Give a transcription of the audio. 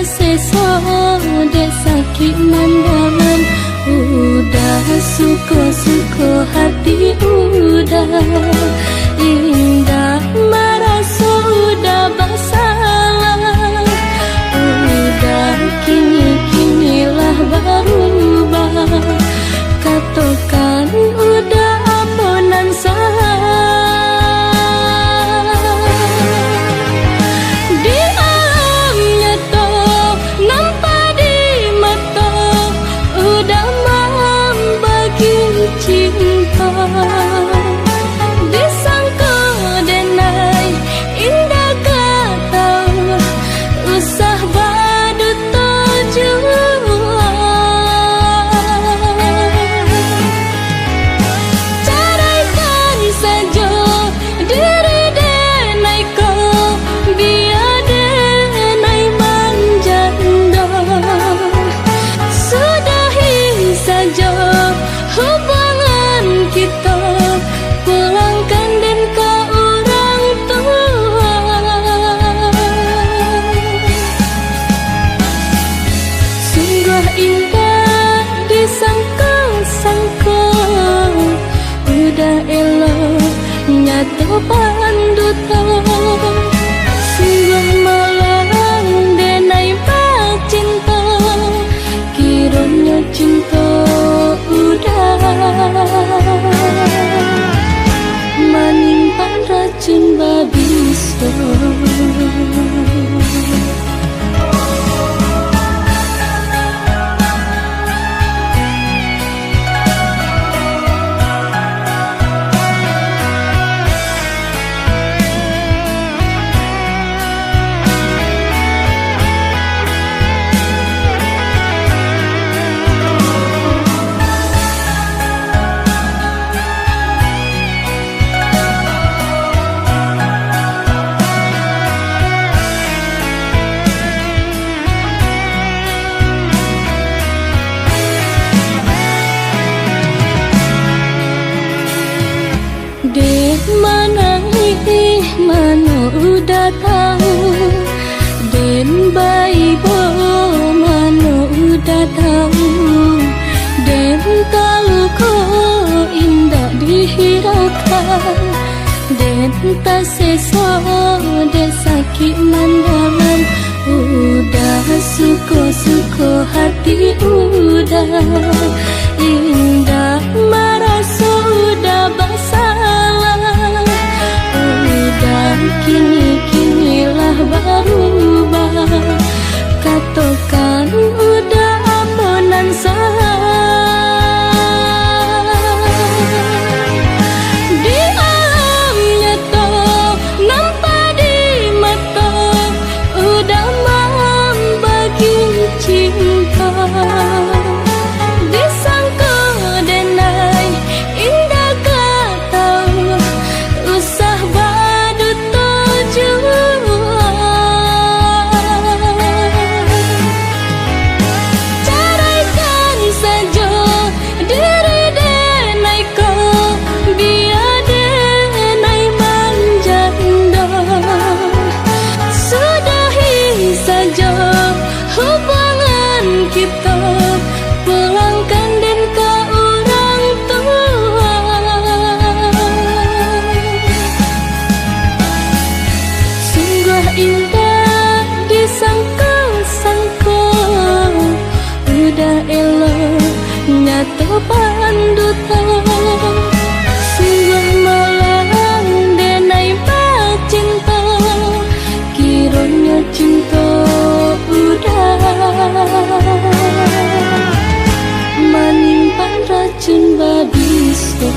tak seso dek sakit mandangan. Udah suko-suko hati udah indah merasa udah bersalah. Udah kini-kinilah berubah. Katakan udah ampunan salah. Di alam nyata nampak di mata udah membagi cinta. Disangka denai indah kata usah badut tujuan. Caraikan saja diri denai ko biar denai manjanda. Sudahi saja hubungan kita, pulangkan dan ke orang tua. Sungguh indah disangka-sangka udah elok nyata panduta. Sungguh malang denai cinta, kiranya cinta udah menimpan racun babisa. Dek mana udah tahu, den bayi bo mana udah tahu, den kalau ko indah dihiraukan, den tak seso dek sakit mandangan. Udah suko-suko hati udah indah merasa udah bersalah. Udah kini-kinilah berubah. Katakan udah ampunan salah. Di alam nyata nampak di mata udah membagi cinta. Disangka denai indah kata usah badut tujuan. Caraikan saja diri denai ko biar denai manjanda. Sudahi saja hubungan kita, pulangkan dan ke orang tua. Sungguh indah disangka-sangka udah elok nyata panduta. Sungguh malang denai cinta, kiranya cinta udah menimpan racun babisa.